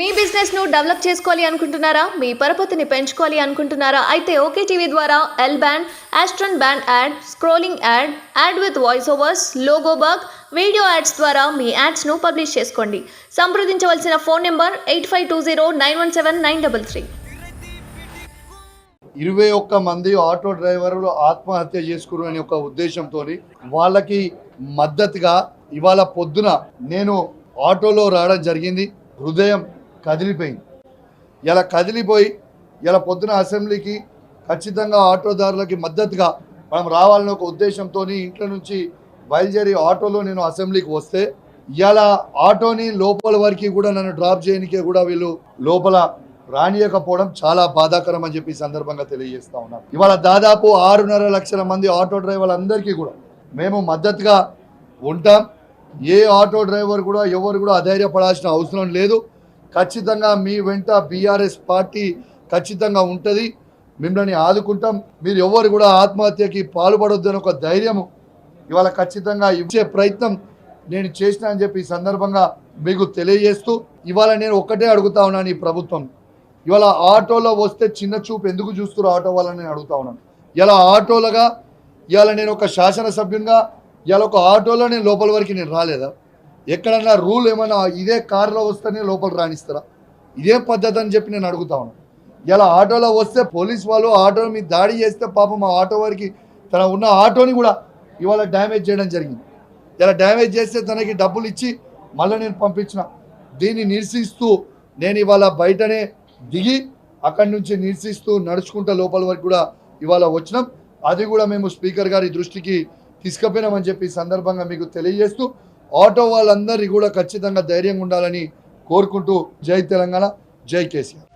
మీ business ను develop చేసుకోవాలి అనుకుంటున్నారా? మీ పరపతిని పెంచుకోవాలి అనుకుంటున్నారా? అయితే ఓకే టీవీ ద్వారా L band, Aston band ad, scrolling ad, ad with voice overs, logo bug, video ads ద్వారా మీ యాడ్స్ ను పబ్లిష్ చేసుకోండి. సంప్రదించవలసిన ఫోన్ నెంబర్ 8520917933. 21 మంది ఆటో డ్రైవర్లు ఆత్మహత్య చేసుకున్నారు అనే ఒక ఉద్దేశంతో వాళ్ళకి మద్దతుగా ఇవాళ పొద్దున నేను ఆటోలో రావడం జరిగింది. హృదయం కదిలిపోయింది. ఇలా కదిలిపోయి ఇలా పొద్దున అసెంబ్లీకి ఖచ్చితంగా ఆటోదారులకి మద్దతుగా మనం రావాలనే ఒక ఉద్దేశంతో ఇంట్లో నుంచి బయలుదేరి ఆటోలో నేను అసెంబ్లీకి వస్తే ఇలా ఆటోని లోపల వరకు కూడా నన్ను డ్రాప్ చేయడానికే కూడా వీళ్ళు లోపల రానియకపోవడం చాలా బాధాకరం అని చెప్పి సందర్భంగా తెలియజేస్తా ఉన్నాను. ఇవాళ దాదాపు 6.5 లక్షల మంది ఆటో డ్రైవర్లందరికీ కూడా మేము మద్దతుగా ఉంటాం. ఏ ఆటో డ్రైవర్ కూడా ఎవరు కూడా అధైర్యపడాల్సిన అవసరం లేదు. ఖచ్చితంగా మీ వెంట బీఆర్ఎస్ పార్టీ ఖచ్చితంగా ఉంటుంది. మిమ్మల్ని ఆదుకుంటాం. మీరు ఎవరు కూడా ఆత్మహత్యకి పాల్పడొద్దని ఒక ధైర్యము ఇవాళ ఖచ్చితంగా ఇచ్చే ప్రయత్నం నేను చేసిన అని చెప్పి సందర్భంగా మీకు తెలియజేస్తూ ఇవాళ నేను ఒక్కటే అడుగుతా ఉన్నాను, ఈ ప్రభుత్వం ఇవాళ ఆటోలో వస్తే చిన్న చూపు ఎందుకు చూస్తున్నారు ఆటో వాళ్ళని నేను అడుగుతా ఉన్నాను. ఇలా ఆటోలుగా ఇవాళ నేను ఒక శాసనసభ్యునిగా ఇవాళ ఒక ఆటోలో నేను లోపల వరకు నేను రాలేదా? ఎక్కడన్నా రూల్ ఏమన్నా ఇదే కారులో వస్తేనే లోపల రాణిస్తారా? ఇదే పద్ధతి అని చెప్పి నేను అడుగుతా ఉన్నాను. ఇలా ఆటోలో వస్తే పోలీస్ వాళ్ళు ఆటో మీద దాడి చేస్తే పాపం మా ఆటో వారికి తన ఉన్న ఆటోని కూడా ఇవాళ డ్యామేజ్ చేయడం జరిగింది. ఇలా డ్యామేజ్ చేస్తే తనకి డబ్బులు ఇచ్చి మళ్ళీ నేను పంపించిన. దీన్ని నిరసిస్తూ నేను ఇవాళ బయటనే దిగి అక్కడి నుంచి నిరసిస్తూ నడుచుకుంటా లోపల వరకు కూడా ఇవాళ వచ్చినాం. అది కూడా మేము స్పీకర్ గారి దృష్టికి తీసుకుపోయినామని చెప్పి సందర్భంగా మీకు తెలియజేస్తూ ఆటో వాళ్ళందరినీ కూడా ఖచ్చితంగా ధైర్యంగా ఉండాలని కోరుకుంటూ జై తెలంగాణ, జై కేసీఆర్.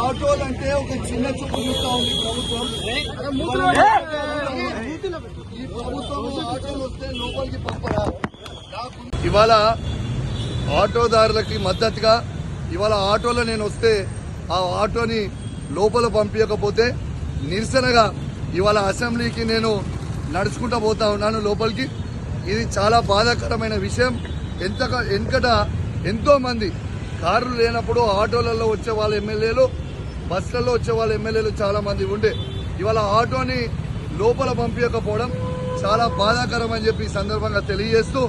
ఆటోలు అంటే ఒక చిన్న చూపు చూస్తా ఉంది ప్రభుత్వం. ఈ ప్రభుత్వం ఆటోలు వస్తే లోపలికి పంపరా? ఇవాళ ఆటోదారులకి మద్దతుగా ఇవాళ ఆటోలో నేను వస్తే ఆ ఆటోని లోపల పంపించకపోతే నిరసనగా ఇవాళ అసెంబ్లీకి నేను నడుచుకుంటూ పోతా ఉన్నాను లోపలికి. ఇది చాలా బాధాకరమైన విషయం. వెనకట ఎంతో మంది కార్లు లేనప్పుడు ఆటోలలో వచ్చే వాళ్ళ ఎమ్మెల్యేలు, బస్సులలో వచ్చే వాళ్ళ ఎమ్మెల్యేలు చాలా మంది ఉండే. ఇవాళ ఆటోని లోపల పంపించకపోవడం చాలా బాధాకరం అని చెప్పి సందర్భంగా తెలియజేస్తూ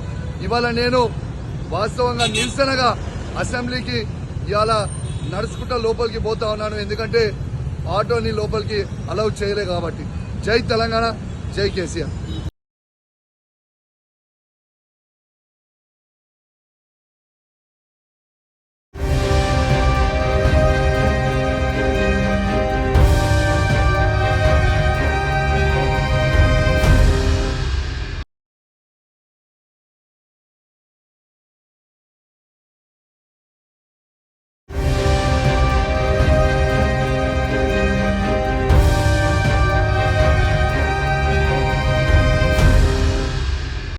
ఇవాళ నేను వాస్తవంగా నిరసనగా అసెంబ్లీకి ఇవాళ నడుచుకుంటా లోపలికి పోతా ఉన్నాను. ఎందుకంటే ఆటోని లోపలికి అలౌ చేయలే కాబట్టి. జై తెలంగాణ, జై కేసీఆర్.